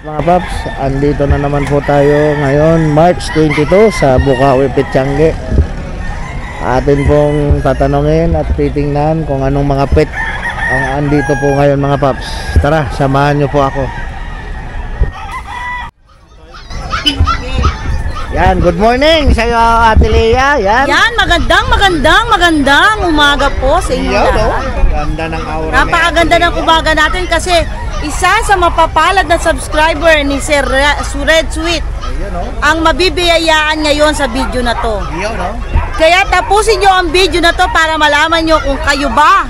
Mga paps, andito na naman po tayo ngayon March 22 sa Bukawi, Petchangi. Atin pong tatanungin at titingnan kung anong mga pet ang andito po ngayon mga paps. Tara, samahan nyo po ako. Yan, good morning sa iyo Ate Lea. Yan, magandang umaga po sa inyo lahat. Ganda ng aura. Napakaganda ng umaga natin kasi isa sa mapapalad na subscriber ni Sir Red Sweet ang mabibiyayaan ngayon sa video na to. Kaya tapusin nyo ang video na to para malaman nyo kung kayo ba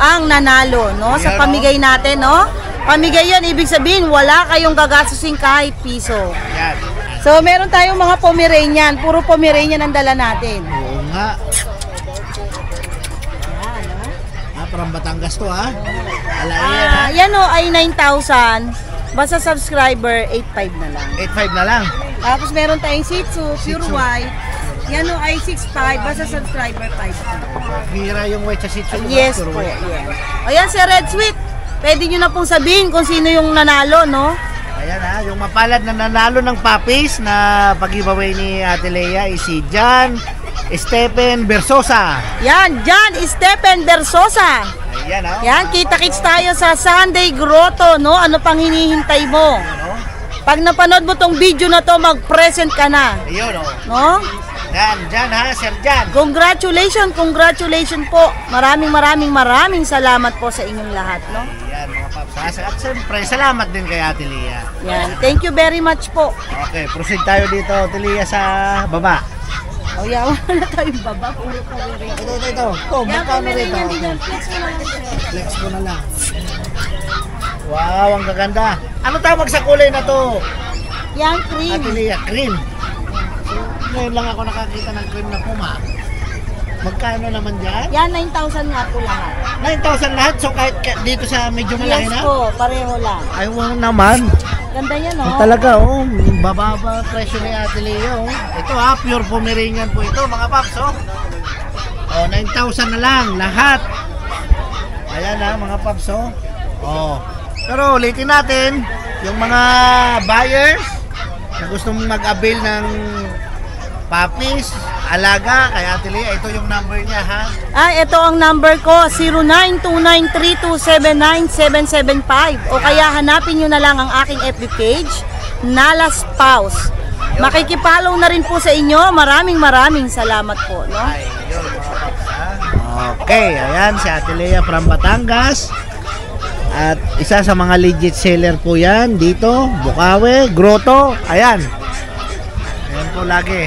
ang nanalo, no? Sa pamigay natin, no? Pamigay yun, ibig sabihin wala kayong gagastusin kahit piso. So meron tayong mga Pomeranian, puro Pomeranian ang dala natin. Oo nga. Parang Batangas to ha. Yan o ay 9,000. Basta subscriber 8,500 na lang. 8,500 na lang. Tapos meron tayong Shih Tzu, pure white. Yan o ay 6,500. Basta subscriber 5,000. Hira yung white sa Shih Tzu. Yes po. Yes. Ayan si Red Sweet. Pwede nyo na pong sabihin kung sino yung nanalo, no? Ayan ha, yung mapalad na nanalo ng puppies na pag-giveaway ni Ate Lea is si John Stephen Bersosa. Yan, John Stephen Bersosa. Ayan ha. Yan, kita-kits tayo sa Sunday Grotto, no? Ano pang hinihintay mo? Pag napanood mo tong video na to, mag-present ka na. Ayun o. No? Yan, John ha, Sir John. Congratulations po. Maraming salamat po sa inyong lahat, no? Yan mga paps. At siyempre, salamat din kay Ate Lea. Yan, thank you very much po. Okay, proceed tayo dito, Ate Lea, sa baba. O yan, wala tayong baba. Puro Pomeranian. Ito. Yan, Pomeranian din yan. Flex mo na lang. Wow, ang gaganda. Ano tawag sa kulay na to? Yan, cream. Ate Lea, cream. Ngayon lang ako nakakita ng cream na puma. Magkano naman dyan? Yan, 9,000 nga po lahat. 9,000 lahat? So kahit dito sa medyo malaki na? Yes po, pareho lang. Ay, wow naman. Ganda yan, no? Talaga, bababa presyo ni Ate Lea, Ito ha, pure Pomeranian po ito, mga paps, 9,000 na lang, lahat. Ayan ha, mga paps, Pero ulitin natin, yung mga buyers na gusto mong mag-avail ng puppies, alaga, kay Ate Lea, ito yung number niya ha. Ito ang number ko, 0929327975. O kaya hanapin nyo na lang ang aking FB page, Nala Spouse. Makikipollow na rin po sa inyo. Maraming salamat po, no? Okay, ayan si Ate Lea from Batangas. At isa sa mga legit seller po yan dito, Bukawi, Grotto. Ayan. Ayan po lagi.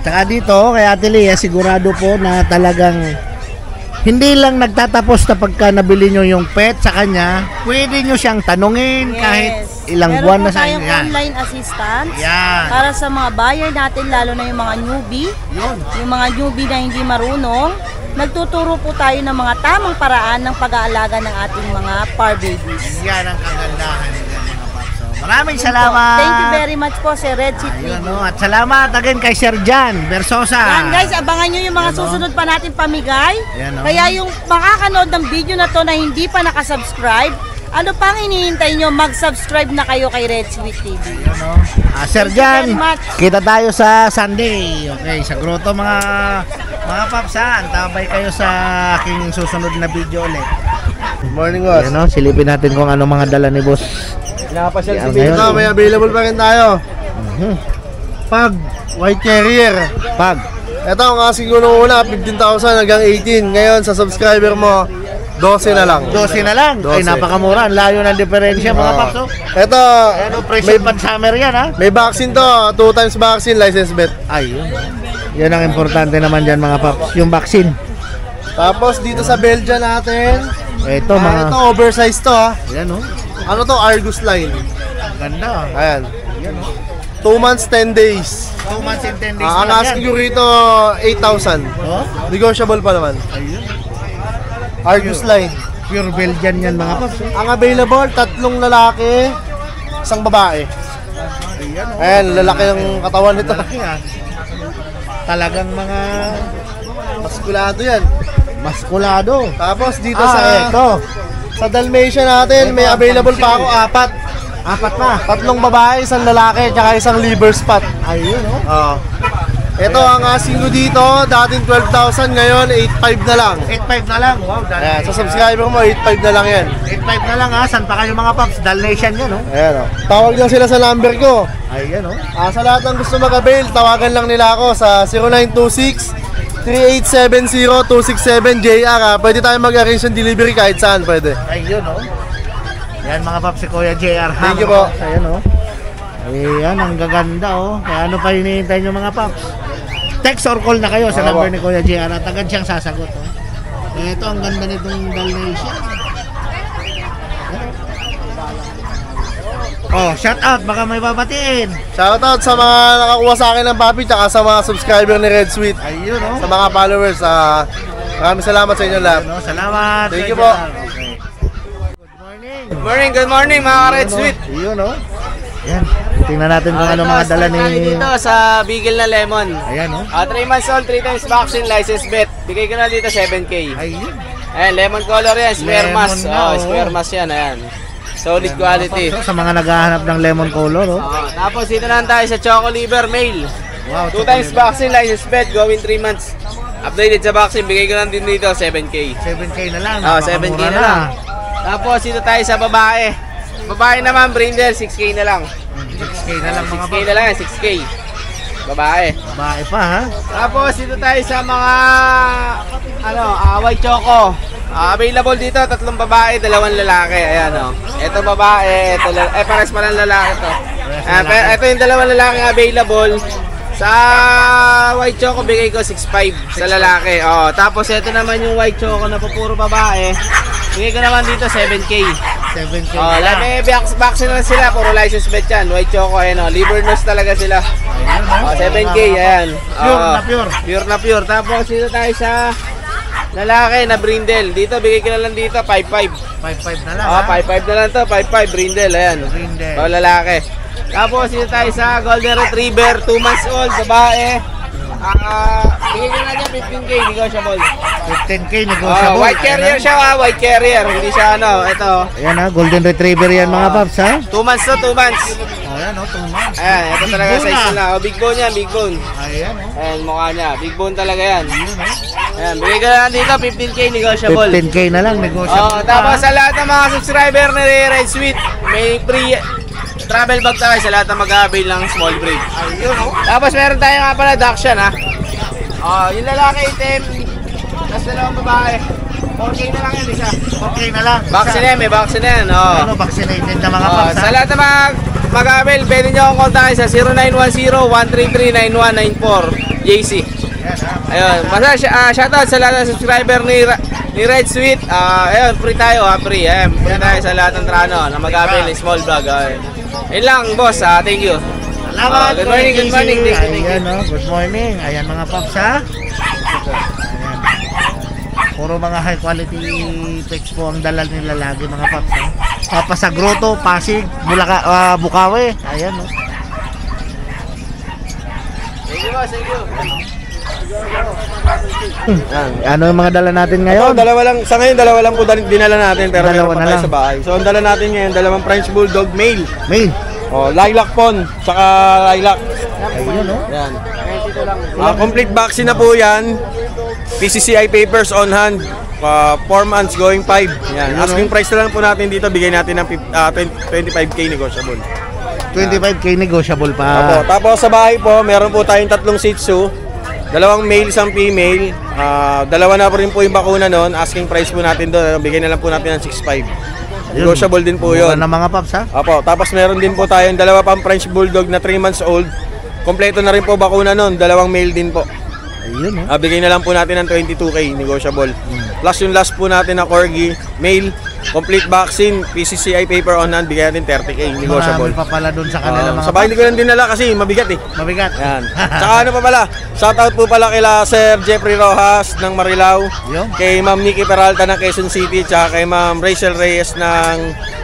Tsaka dito, kay Ate Lea, sigurado po na talagang hindi lang nagtatapos na pagka nabili nyo yung pet sa kanya, pwede nyo siyang tanungin kahit ilang buwan na sa inyo. Meron po tayong online assistance para sa mga buyer natin, lalo na yung mga newbie. Yung mga newbie na hindi marunong, nagtuturo po tayo ng mga tamang paraan ng pag-aalaga ng ating mga par babies. Yan ang kagandahan. Maraming salamat. Thank you very much po, Sir Red Sweet. At salamat again kay Sir John Bersosa. Yan guys, abangan nyo yung mga susunod pa natin pamigay. Kaya yung makakanood ng video na to na hindi pa nakasubscribe, ano pang hinihintay nyo? Mag-subscribe na kayo kay Red Sweet TV. Sir John, kita tayo sa Sunday. Okay, sa Grotto mga paps ha. Antabay kayo sa aking susunod na video ulit. Good morning, boss. Silipin natin kung ano mga dala ni boss. Pinapasyal si Bito, may available pa rin tayo. Pag white carrier. Pag. Ito ang asking ko nung una, 15,000 hanggang 18. Ngayon sa subscriber mo, 12 na lang. 12 na lang? 12. Ay, napakamura. Ang layo ng diferensya mga paps. Ito, presyo pan-summer yan ha. May vaccine to, 2 times vaccine, license bet. Ayun. Yan ang importante naman dyan mga paps. Yung vaccine. Tapos dito sa Belgian natin, Ito mga... ito oversized to ha. Ayan oh. Ano to? Argus line. Ganda. Ayan. Ayan oh. 2 months, 10 days. 2 months and 10 days Ang lang asking yan. ko rito, 8,000. Oh? Negotiable pa naman. Ayun. Argus line. Pure Belgian yan mga paps. Oh. Ang available, 3 lalaki, 1 babae. Ayan oh. Ayan, lalaki ng katawan nito. Malaki ah. Talagang mga Maskulado yan. maskulado. Tapos dito Ito. sa Dalmatian natin, may available pa ako 4. 4 pa. 3 babae, 1 lalaki, tsaka 1 liver spot. Ayun oh. Oo. Ito ang asking ko dito, dating 12,000, ngayon 8,500 na lang. 8.5 na lang. Wow, Ayan, sa subscriber mo, 8,500 na lang yan. 8.5 na lang ha. Saan pa kayo mga paps? Dalmatian yan oh. Ayan o. Tawag lang sila sa number ko. Ayan oh. Sa lahat ng gusto mag-avail, tawagan lang nila ako sa 0926-3870-267-JR. Pwede tayo mag-arrange ng delivery kahit saan pwede. Ayun oh. Yan mga paps si Kuya JR. Thank you po. Ayan oh. Ayan, ang gaganda oh. Kaya ano pa hinihintay nyo mga paps? Text or call na kayo sa Oo. number ni Kuya JR at agad siyang sasagot oh. Ito ang ganda nitong Dalmatian. Oh, shout out, baka may babatiin. Shoutout sa mga nakakuha sa akin ng papi, tsaka sa mga subscriber ni Red Sweet. Ayun oh. Sa mga followers, maraming salamat sa inyo lahat. Ano, salamat. Thank Kuya you po. JR. Okay. Good morning. Good morning mga Red Sweet. Ayun oh. Yan. Tingnan natin kung ano mga dala ni... dito sa Beagle na Lemon. Ayan oh. 3 months old, 3 times vaccine, license bet. Bigay ko na dito 7K. Ayun. Ayan, lemon color yan, square Lemon mask. na, oh. Square mask yan, ayan. Solid quality. So, sa mga naghahanap ng lemon color oh. Tapos dito naman tayo sa Choco Liver Male. Wow. 2 times vaccine, license bet, going 3 months. Updated sa vaccine, bigay ko lang din dito 7K. 7K na lang. 7K napakamura na lang. Tapos dito tayo sa babae. Babae naman, brindle, 6K na lang. 6K na lang mga 6K na lang, 6K. Babae. babae pa ha. Tapos dito tayo sa mga white choco. Available dito, 3 babae, 2 lalaki. Ayan oh. Ito babae, ito pares pa ng lalaki to. Pero ito yung 2 lalaki available. Sa white choco bigay ko 6.5 sa lalaki. Oh, tapos ito naman yung white choco na puro babae. Bigay ko naman dito 7K. 7K Oh, na lang. may vaccine na sila, puro license bet yan. White choco, ayan oh, liver nose talaga sila. Oh, 7K, ayan. Pure na pure. Pure na pure. Tapos dito tayo sa lalaki na brindle. Dito, bigay ko na lang dito, 5.5. 5.5 na lang Oh, ha. 5.5 na lang to, 5.5 brindle, ayan. Brindle. Oh, lalaki. Tapos dito tayo sa golden retriever, 2 months old, babae. Bigay ko na niya 15K, negotiable. 15K negotiable. Oh, white carrier Ayan, siya, white carrier. Hindi siya ito. Ayan ha, golden retriever yan mga paps ha. 2 months to, 2 months. Ayan oh, 2 months. Ayan, ito Big talaga bone size ah. nila. Oh, big bone yan, big bone. Ayan oh. Ayan, mukha niya. Big bone talaga yan. Ayun oh. Ayan, bigay ko na lang dito, 15K negotiable. 15K na lang negotiable. Oh, tapos sa lahat ng mga subscriber ni Red Sweet, may free travel bag tayo sa lahat ng mag-avail ng small breed. Ayun oh. Tapos meron tayo nga pala Dachshund ha. Oh, yung lalaki itim, tapos 2 babae. 4K na lang yan isa. Okay na lang. Vaccine yan, may vaccine yan. Oh. Ano, vaccinated na mga Oh, paps ha. sa lahat ng mga mag-avail, pwede nyo akong kontakin sa 0910-133-9194 JC. Ayan ha. Ayun, basta shoutout sa lahat ng subscriber ni Red Sweet. Ayun, free tayo ha, free. Ayun, free tayo sa lahat ng trano na mag-avail ng small vlog. Ayun lang, boss. Thank you. Salamat. Good morning, good morning. Thank you. Ayan oh, good morning. Ayan mga paps ha. Ayan. Puro mga high quality pets po ang dalal nila lagi mga paps ha. Sa Grotto, Pasig, Bukawi. Ayan oh. Thank you, boss. Thank you. Ano yung mga dala natin ngayon? Sa ngayon, dalawa lang po dinala natin, pero Dalawa meron pa na tayo lang. sa bahay. So, ang dala natin ngayon, 2 French Bulldog male. Mail. Lilac Pon, tsaka Lilac. Ayun oh. Yan. Complete vaccine na po yan. PCCI papers on hand. 4 months going 5. Yan. Asking price na lang po natin dito. Bigay natin ng 25K negotiable. 25K negotiable Opo. pa. Tapos sa bahay po, meron po tayong 3 Shih Tzu. 2 male, 1 female. 2 na po rin po yung bakuna nun. Asking price po natin doon. Bigay na lang po natin ng 6.5. Negotiable din po yun. Mura na mga paps ha. Opo, tapos meron din po tayong 2 pang French Bulldog na 3 months old. Kompleto na rin po bakuna nun, 2 male din po. Ayun, Bigay na lang po natin ng 22K, negotiable. Plus yung last po natin na Corgi, male, complete vaccine, PCCI paper on hand, bigay natin 30K, negotiable. Marami pa pala doon sa kanila mga Sa bahay ko lang dinala kasi mabigat eh. mabigat. Yan. Tsaka ano pa pala, shoutout po pala kila Sir Jeffrey Rojas ng Marilao, Yung? kay Ma'am Nikki Peralta ng Quezon City, tsaka kay Ma'am Rachel Reyes ng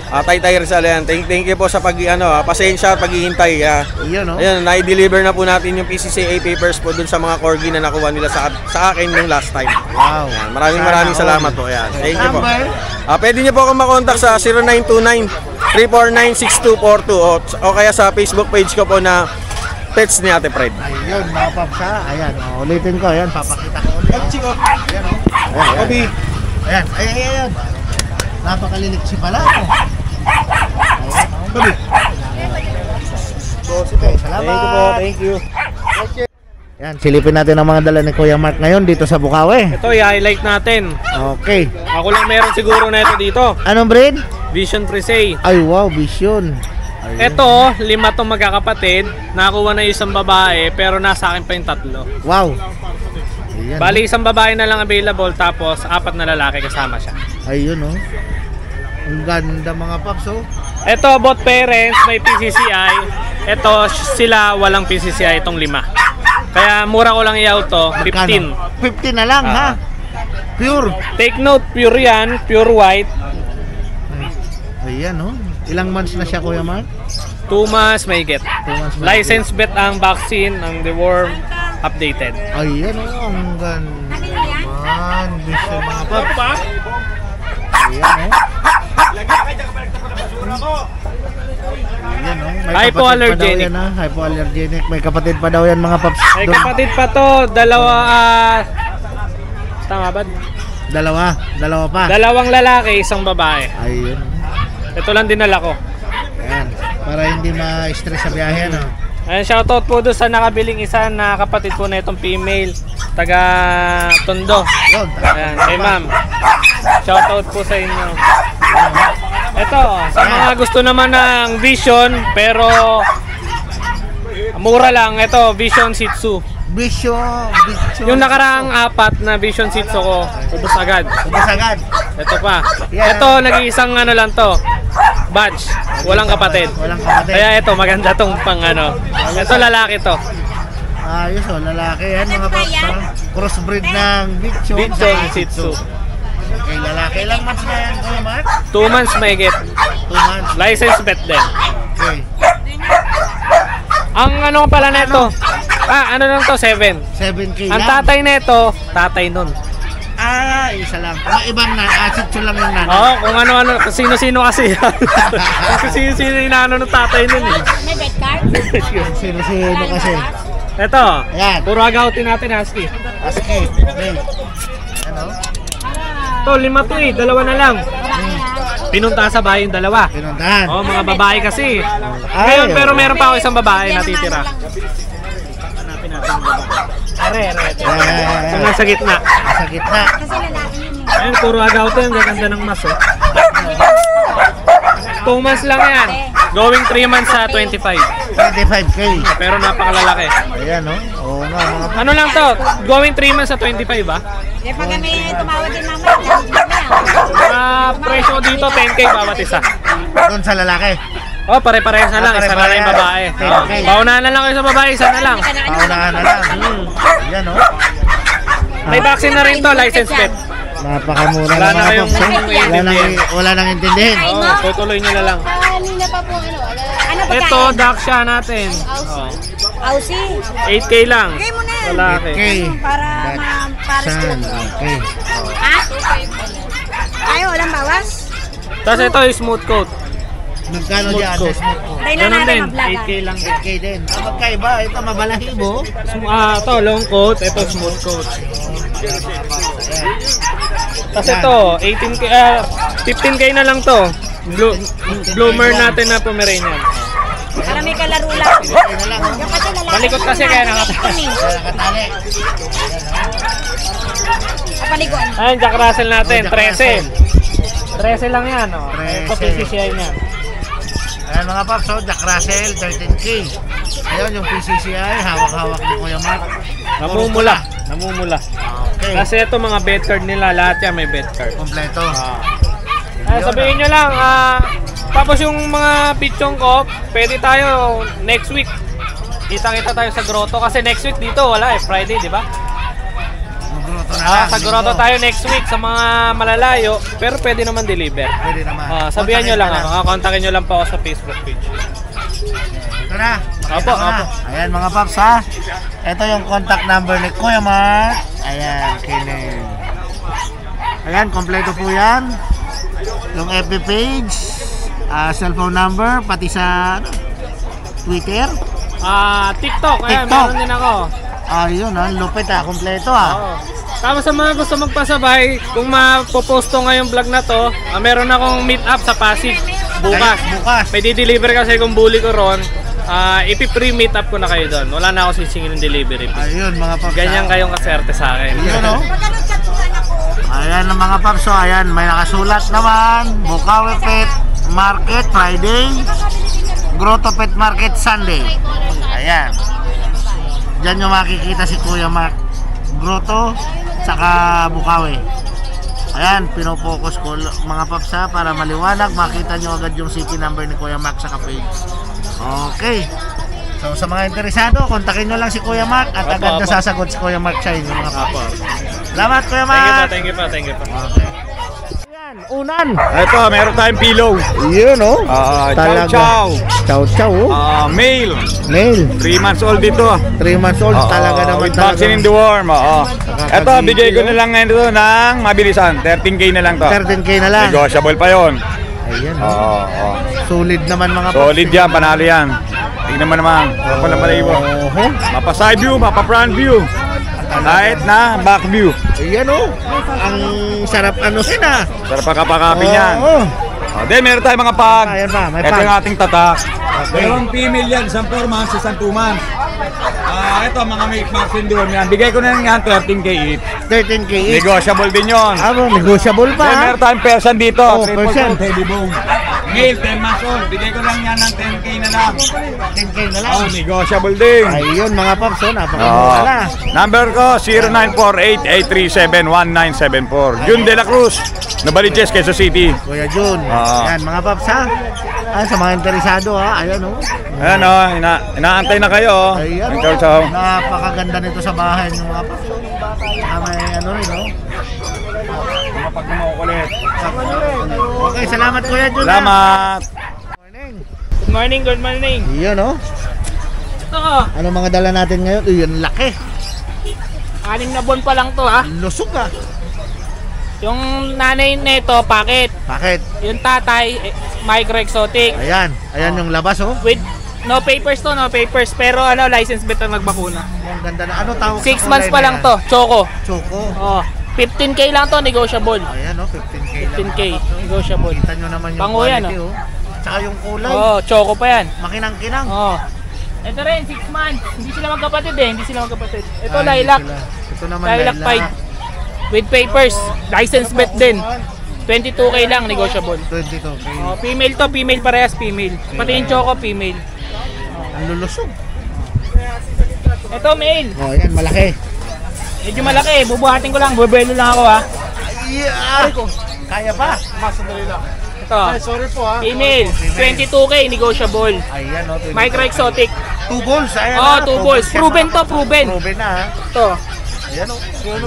Taytay Rizal. Thank you po sa pasensya at paghihintay. Ayun, Ayun, na-deliver na po natin yung PCCA papers po dun sa mga corgi na nakuha nila sa akin yung last time. Wow. Ayan, maraming salamat po. Ayan. Thank you po. Number? Pwede niyo po akong makontak sa 0929-349-6242 o kaya sa Facebook page ko po na Pets ni Ate Fred. Ayun, mga paps ha. Ayan, ulitin ko. Ayan, papakita ko ulit. Ayan, Obi. Ayan, ayan. Napakaliliksi pala. Obi. Okay, salamat. Thank you po. Thank you. Yan, silipin natin ang mga dala ni Kuya Mark ngayon dito sa Bukawi. Ito, i-highlight natin. Okay. Ako lang meron siguro na ito dito. Anong breed? Vision Frise. Ay, wow, Vision. Ayun. Ito, 5 tong magkakapatid. Nakuha na isang babae, pero nasa akin pa yung 3. Wow. Ayan. Bali, isang babae na lang available, tapos 4 na lalaki kasama siya. Ayun, oh. Ang ganda mga paps, oh. Ito, both parents, may PCCI. Ito, sila walang PCCI, itong 5. Kaya mura ko lang i-auto, 15. 15 na lang, ha? Pure. Take note, pure yan, pure white. Ayan, oh. Ilang months na siya, Kuya Mark? 2 months may get. 2 months na. License bet ang vaccine, ang deworm, updated. Ayan, oh. Ang ganda naman. Vision mga paps. Ayan, oh. Ayan, oh. May Hypoallergenic. kapatid pa daw yan, ha? Hypoallergenic. May kapatid pa daw yan mga paps. May Doon. kapatid pa to, dalawa, tama ba? Dalawa pa. Dalawang lalaki, isang babae. Ayun. Ito lang dinala ko. Ayan. Para hindi ma-stress sa biyahe, no? Ayan, shoutout po doon sa nakabiling isa na kapatid po na itong female, taga Tondo. Yun. Ayan, kay ma'am. Shoutout po sa inyo. Ito, sa mga gusto naman ng Vision, pero mura lang, ito, Vision Shih Tzu. Vision. Yung nakaraang 4 na Vision Shih Tzu ko, ubos agad. Ubus agad. Ito pa. Yan. Ito, nag-iisang ano lang to. Batch. Walang kapatid. Walang kapatid. Kaya ito, maganda tong pang ano. Ito, lalaki to. Ayos, oh. Lalaki yan mga paps. Ha? Crossbreed ng Vision. Vision Shih Tzu. Okay, lalaki. Ilang months na yan, Kuya Mark? 2 months may get. 2 months. License bet din. Okay. Ang ano pala neto? Ano lang to? 7. 7K Ang lang. tatay neto, tatay nun. Isa lang. Kung ibang sitso lang yung nanay. Oo, kung ano-ano, sino-sino kasi yan. Kung sino-sino yung inaano ng tatay nun eh. May bet card? Sino kasi. Ito, Ayan. puro agawtin natin, Husky. Aski. Okay. Ano? Ito, 5 to eh, 2 na lang. Pinunta sa bahay yung 2. Pinuntahan. Oh, mga babae kasi. Ay, Ngayon, pero oh. meron pa ako isang babae na titira. Hanapin natin yung babae. Ito nasa gitna. Sa gitna. Ayun, puro agawtin, gaganda ng mas oh. 2 months lang yan. Going 3 months sa 25. 25K. Pero napakalalaki. Ayan, no? Oo nga, mga Ano lang to? Going 3 months sa 25 ba? Eh, pag may tumawag din mamaya, Presyo dito 10K bawat isa. doon sa lalaki. Oh, pare-parehas na lang. Isa na lang yung babae. Oh. Okay. Paunahan na lang kayo sa babae, isa na lang. Paunahan na lang. Ayan, no? May vaccine na rin to, license bet. Napakamura Wala na na mga kayong paps, eh. intindihin. Wala nang intindihin. Oh, tutuloy nyo na lang. kanina pa po, ano ba Ito, Daksha natin. Oh. Aussie. 8K lang. Bigay mo na. Lalaki. Okay. Para para San. Okay. Ha? Ayaw, walang bawas? Tapos ito yung smooth coat. Magkano Smooth dyan? coat. Smooth coat. Tayo na Ganun natin din, mag-vlog. 8K lang. 8K din. Magkaiba. Ito mabalahibo. Ito, long coat. Ito, smooth coat. Tapos ito, 18K, 15K na lang to. Bloomer natin na Pomeranian. Para may kalaro lang. Okay na lang. Yung kasi lalaki. Malikot kasi kaya nakataas. Kaya nakatali. Kapaliguan. Ayan, Jack Russell natin, Oh, Jack 13. 13 lang yan, oh. 13. Ito PCCI niya. Ayan mga paps, oh, Jack Russell, 13K. Ayun yung PCCI, hawak-hawak ni Kuya Mark. Namumula. namumula. Okay. Kasi ito mga bet card nila, lahat yan may bet card. Kompleto. Sabihin nyo lang, tapos yung mga pichong ko, pwede tayo next week. Kita-kita tayo sa grotto kasi next week dito wala Friday, di ba? Grotto na. Sa grotto tayo next week sa mga malalayo, pero pwede naman deliver. Pwede naman. Sabihan nyo lang, kontakin nyo lang po ako sa Facebook page. Ito na. Opo, opo. Ayan mga paps ha. Ito yung contact number ni Kuya Mark. Ayan, Kinin. Ayan, kompleto po yan. Yung FB page, cellphone number, pati sa Twitter. TikTok, ayan, TikTok. meron din ako. Yun lupit kompleto ha. Oo. Tapos sa mga gusto magpasabay, kung mapoposto ngayong vlog na to, meron akong meet up sa Pasig bukas. May di-deliver kasi kung bully ko ron. Ipi-free meet up ko na kayo doon. Wala na ako sisingin ng delivery fee. Ayun mga paps. Ganyan kayong kaserte sa akin. Ayun Ayan ang mga paps. Ayan, may nakasulat naman. Bukawi Pet Market Friday, Grotto Pet Market Sunday. Ayan. Diyan nyo makikita si Kuya Mark. Grotto, saka Bukawi. Ayan, pinopokus ko mga paps para maliwanag. Makita nyo agad yung city number ni Kuya Mark sa page. Okay. So sa mga interesado, kontakin nyo lang si Kuya Mark at agad na sasagot si Kuya Mark sa inyo mga paps. Salamat Kuya Mark. Thank you po. Okay. Ayan, unan. Ito, meron tayong pillow. Yun Chow. Chow. Male. Male. 3 months old dito. 3 months old talaga naman. With vaccine in the worm. Ito, bigay ko na lang ngayon ito ng mabilisan. 13K na lang to. 13K na lang. Negotiable pa yon. Ayan. Solid naman mga paps. Solid yan, panalo yan. Tingnan mo naman. Kapal naman na ibo. Mapa side view, mapa front view. Kahit na back view. Ayan ang sarap Sarap pakapakapin yan. Then meron tayong mga pag. Ayan pa, may Ito pag. yung ating tatak. Merong female yan, isang 4 months, isang 2 months. Ito, mga make vaccine doon yan. Bigay ko na lang yan, 13K each. 13K each. Negotiable din yun. Negotiable pa. Then meron tayong Persian dito. Persian. Triple heavy bone. Male, 10 months old. Bigay ko lang yan ng 10K na lang. 10K na lang. Negotiable din. Ayun mga paps, napakamura na. Number ko 0948-837-1974. Jun De La Cruz, Nabaliches, Quezon City. Kuya Jun. Ayan mga paps sa mga interesado Ayan Ayan inaantay na kayo. Ayan Chow. napakaganda nito sa bahay ng mga paps. May rin Pag makukulit. Okay, salamat Kuya Jun. Salamat. Good morning. Iyan Ano mga dala natin ngayon? Iyan, laki. 6 na buwan pa lang to Lusog Yung nanay nito, packet. Bakit? Yung tatay, micro exotic. Ayan yung labas With no papers to, no papers. Pero license bet ang nagbakuna. Ang ganda na. Ano tawag? 6 months pa lang to, choco. Choco. 15K lang to, negotiable. Ayan 15K lang. 15K, negotiable. Kita nyo naman yung Pango yan, quality Tsaka yung kulay. Choco pa yan. Makinang-kinang. Ito rin, 6 months. Hindi sila magkapatid Ito, lilac. Ito naman Lilac 5. With papers. License bet din. 22K lang, negotiable. 22K. Female to, female parehas, female. Pati yung choco, female. Ang lulusog. Ito, male. Ayan, malaki. Medyo malaki, bubuhatin ko lang, bubuelo lang ako Yeah! Kaya pa? Ito, female, 22K, negotiable. Ayan 22K. Micro exotic. 2 balls. Ayan 2 balls. Proven to, proven. Proven na Ito, Ayan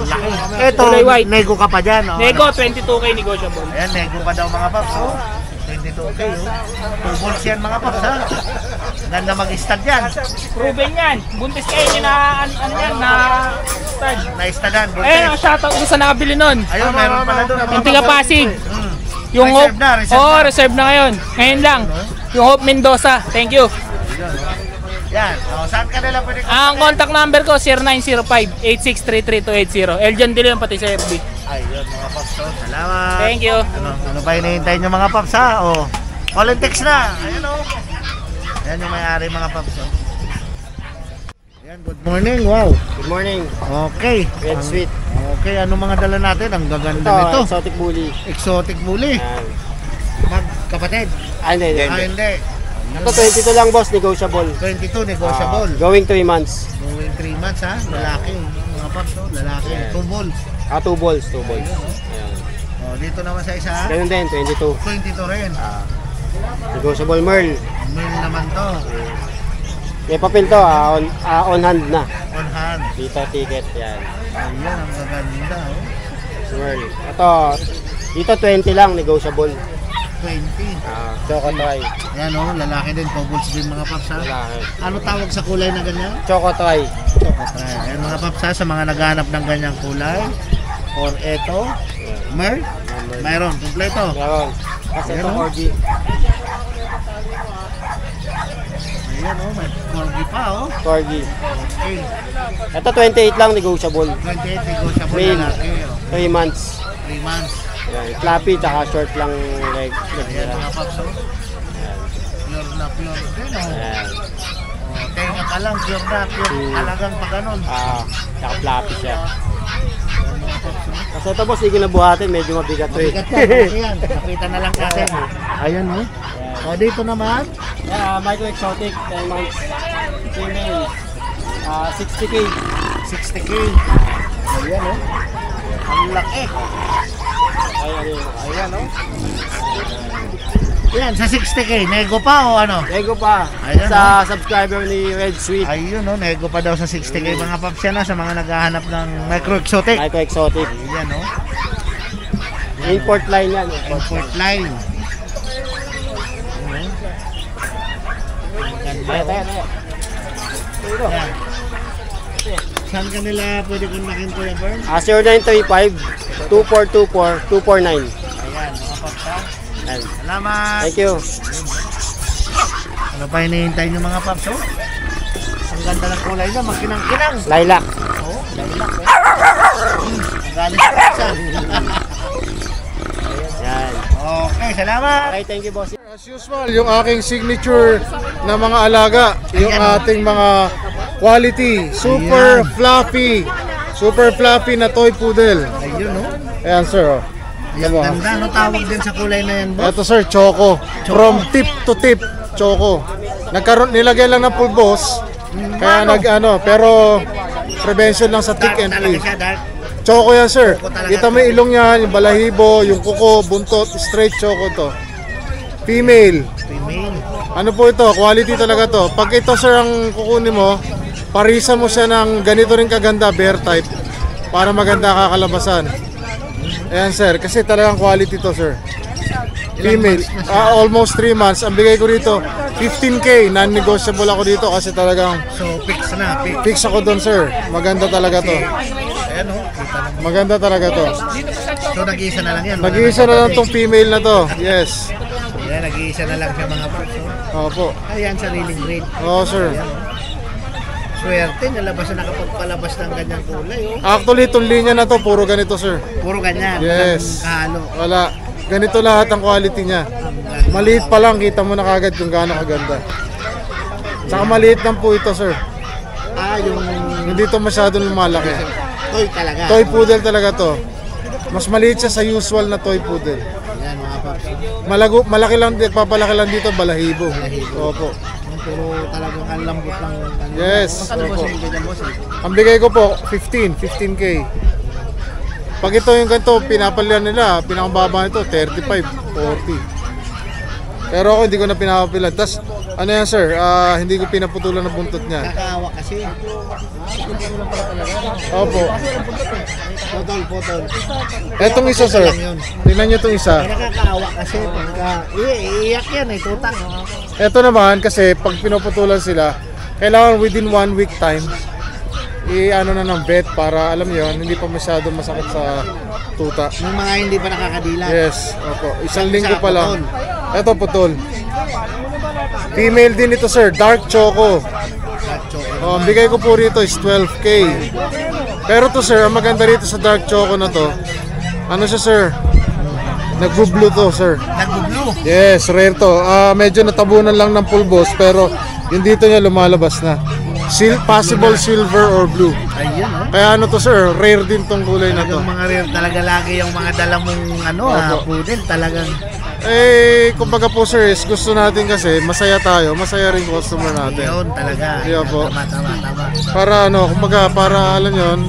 laki. Ito, Kulay white. nego ka pa dyan. nego, 22K, negotiable. Ayan, nego pa daw mga paps. 22K. 2 balls yan mga paps Ganda mag-stud yan. Proven yan. Buntis kayo nyo na, na stud. Na-studan. Ayun, shoutout ko sa nakabili nun. Ayun, meron pala doon. Yung tiga Pasig. Yung Reserve Hope, na, reserve na. reserve na ngayon. Ngayon lang. Yung Hope Mendoza. Thank you. Yan. Saan ka nila pwede Ang contact number ko 0905-8633280. Eljan Dilo yung pati sa FB. Ayun mga paps. Salamat. Thank you. Ano pa hinihintay nyo mga paps call and text na. Ayun Ayan yung may-ari mga paps Ayan, good morning. Wow. Good morning. Okay. Red Sweet. Okay, ano mga dala natin? Ang gaganda nito. Exotic bully. Exotic bully. Magkapatid. Hindi. Hindi. Ito 22 lang boss, negotiable. 22 negotiable. Going 3 months. Going 3 3 months ha, lalaki. Mga paps, oh, lalaki. Yes. 2 balls. 2 balls, 2 balls. Ayan. Oh, dito naman sa isa, Ganun din, 22. 22 rin. Negotiable Merl. Mil naman to. May papel to, on hand na. On hand. Dito, ticket, yan. Ayan, ang gaganda. Oh. Merl. Ito, dito 20 lang, negotiable. 20. Choco Try. Ayan oh, lalaki din, pogols din mga paps ha. Lalaki. Ano tawag sa kulay na ganyan? Choco Try. Chocotray. Ayan mga paps ha, sa mga naghahanap ng ganyang kulay. Or eto, mer, mayroon, kompleto. Meron. Kasi Ayan, ito, oh. Corgi. Ayan oh, may corgi pa oh. Corgi. Okay. Ito 28 lang, negotiable. 28 negotiable Male. lalaki oh. 3 months. 3 months. Yan. Flappy, tsaka short lang leg. Ayan mga paps oh. Pure na pure din oh. Ayan. Oh, tenga pa lang, pure na pure. Talagang pa ganun. Tsaka flappy siya. Ayan mga paps oh. Kasi ito boss, hindi ko nabuhatin, medyo mabigat to eh. Bigat yan, malaki yan. Nakita na lang natin. Ayan oh. O dito naman, Micro Exotic, 10 months. Female. 60K. 60K. Ayan oh. Ang laki. Ayan oh. Ayan, sa 60K, nego pa o ano? Lego pa. Ayan, Sa subscriber ni Red Sweet. Ayun oh, nego pa daw sa 60K mga paps yan sa mga naghahanap ng micro exotic. Micro Exotic. Ayan oh. Import line yan. Import line. Ayan. Saan kanila pwede kontakin po yan, Bern? 0935-2424-249. Ayan, mga paps ha. Ayan. Salamat. Thank you. Ano pa hinihintay nyo mga paps oh? Ang ganda ng kulay na, makinang-kinang. Lilac. Oh, lilac oh. Ang galing sa pasan. Yan. Okay, salamat. Okay, thank you boss. As usual, yung aking signature na mga alaga, yung ating mga quality, super fluffy na toy poodle. Ayun oh. Ayan sir, oh. Ang ganda, ano tawag din sa kulay na yan, boss? Ito sir, choco. From tip to tip, choco. Nilagay lang ng pulbos, kaya pero prevention lang sa tick and Talaga flea. siya, dark. Choco yan sir. Choco talaga. Kita mo yung ilong yan, yung balahibo, yung kuko, buntot, straight choco to. Female. Female. Ano po ito? Quality talaga to. Pag ito sir ang kukunin mo, parisa mo siya ng ganito rin kaganda, bear type, para maganda kakalabasan. Ayan sir, kasi talagang quality to sir. Female, almost 3 months. Ang bigay ko dito, 15K. Non-negotiable ako dito kasi talagang So, fix na, fix. fix ako doon sir. Maganda talaga to. Ayan oh, kita naman. Maganda talaga to. So, nag-iisa na lang yan. Nag-iisa na lang tong female na to. Yes. Ayan, nag-iisa na lang siya mga paps oh. Opo. Ayan, sariling breed. Oo sir. Ayan oh. Swerte, nalabas na nakapagpalabas ng ganyang kulay oh. Actually, itong linya na to, puro ganito sir. Puro ganyan. Yes. Walang kahalo. Wala. Ganito lahat ang quality niya. Maliit pa lang, kita mo na kagad kung gaano kaganda. Tsaka maliit lang po ito sir. Yung Hindi to masyadong lumalaki. toy talaga. Toy poodle talaga to. Mas maliit siya sa usual na toy poodle. Ayan mga paps. Malaki lang, papalaki lang dito, balahibo. Opo. Pero talagang ang lambot lang. Yes, Magkano opo. boss yung ganyan boss? Ang bigay ko po, 15K. Pag ito yung ganito, pinapalian nila, pinakababa nito, 35, 40. Pero ako hindi ko na pinapapilan. Tapos, ano yan sir, hindi ko pinaputulan ng buntot niya. Kakaawa kasi. Opo. Putol. Etong isa sir, tingnan nyo itong isa. Ay, nakakaawa kasi pagka iiyak yan eh, tutak. Ito naman kasi pag pinuputulan sila, kailangan within 1 week time, i-ano na ng vet para alam nyo, hindi pa masyado masakit sa tuta. Yung mga hindi pa nakakadila. Yes, opo. Isang linggo pa lang. Ito putol. Female din ito sir, dark choco. Oh, ang bigay ko po rito is 12K. Pero to sir, ang maganda rito sa dark choco na to, ano siya sir? Nagbo-blue to sir. Nagbo-blue. Yes, rare to. Medyo natabunan lang ng pulbos pero yung dito niya lumalabas na. Possible silver or blue. Ayun oh. Kaya ano to sir, rare din tong kulay na to. Yung mga rare talaga lagi yung mga dala mong ano Opo. poodle talagang Kumbaga po sir, is gusto natin kasi masaya tayo, masaya rin customer natin. Yun talaga. Kaya po. Tama. Para kumbaga para alam yun,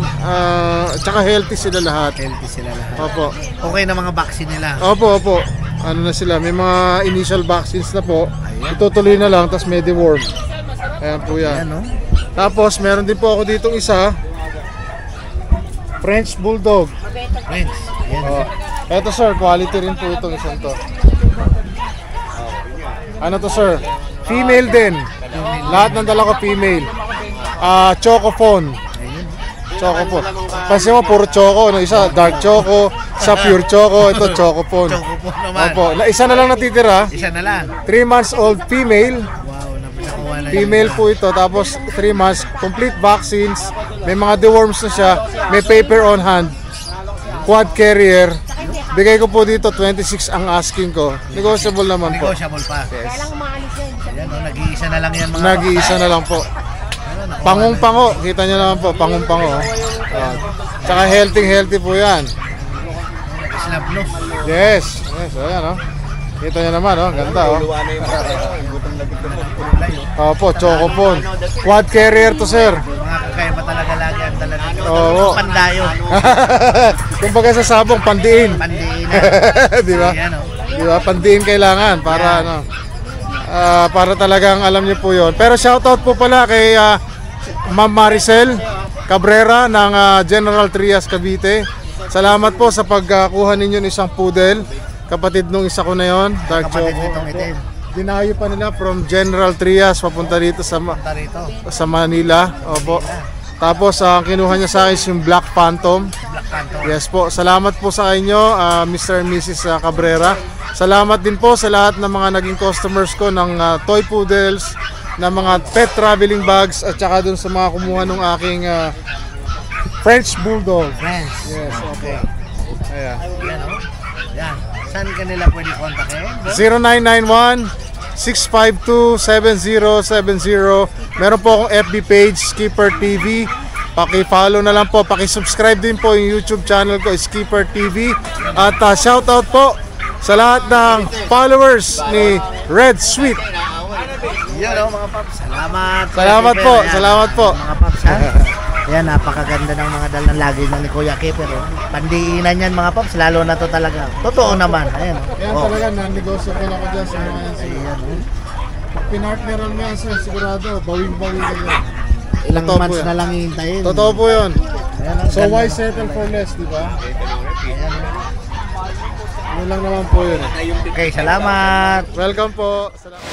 tsaka healthy sila lahat. Healthy sila lahat. Opo. Okay na mga vaccine nila. Opo. Ano na sila, may mga initial vaccines na po. Itutuloy na lang, tapos Mediworm. Ayan po yan. Ayan, no? Tapos meron din po ako ditong isa, French Bulldog. Friends. Ayan. Oh. Eto sir, quality rin po itong isang to. Ano to sir? Female din. Lahat ng dala ko female. Chocophone. Chocophone. Kasi mo puro choco, no? Isa dark choco, sa pure choco, ito chocophone. Chocophone naman. Opo, isa na lang natitira. Isa na lang. 3 months old female. Wow, nakuha na Female po ito, tapos 3 months, complete vaccines, may mga deworms na siya, may paper on hand, quad carrier. Bigay ko po dito 26 ang asking ko. Negotiable naman po. Negotiable pa. Yes. Ayan, no? Nag-iisa na lang yan mga Nag-iisa na lang po. Pangong-pango, kita nyo naman po, pangong-pango. Tsaka healthy po yan. Slab nose. Yes, ayan Kita nyo naman, ganda Opo, chocophone. Quad carrier to sir. Mga kakaiba talaga lagi ang dala nito. Oo. Pandayo. Kumbaga sa sabong, pandiin. Pandiin na. Di ba? Ayan, no? Di ba? Pandiin kailangan para para talagang alam niyo po 'yon. Pero shoutout po pala kay Ma'am Maricel Cabrera ng General Trias Cavite. Salamat po sa pagkuha ninyo ng isang poodle. Kapatid nung isa ko na 'yon, dark Kapatid choco. nitong itim. Dinayo pa nila from General Trias papunta dito Punta rito. sa Manila. Opo. Tapos ang kinuha niya sa akin is yung Black Phantom. Black Panther. Yes po, salamat po sa inyo, Mr. and Mrs. Cabrera. Salamat din po sa lahat ng mga naging customers ko ng toy poodles, ng mga pet traveling bags, at saka dun sa mga kumuha ng aking French Bulldog. Friends. Yes, Okay. ayan. Yan, no? Yan. Saan ka nila pwede kontakin? 0991-652-7070. Meron po akong FB page, Skipper TV. Paki-follow na lang po, paki-subscribe din po yung YouTube channel ko, Skipper TV. At shoutout po sa lahat ng followers ni Red Sweet. Yan, no, mga paps. Salamat. Salamat Kuya po, Keeper. Ayan. salamat po. Mga paps, ha? Yan, napakaganda ng mga dalang lagi na ni Kuya Keeper. Oh. Pandiinan yan mga paps, lalo na to talaga. Totoo naman. Ayan. Yan Oh. talaga, nanegosyo ko lang ako dyan sa mga yan. Ayan, oh. Pinartneran mo yan sir, sigurado, bawing-bawing ka yan. Ilang Totoo po months yan. na lang hihintayin. Totoo po yun. Ayan, ang So ganda. why settle for less, di ba? Ayan, oh. Yun lang naman po yun. Okay, salamat. Welcome po. Salamat.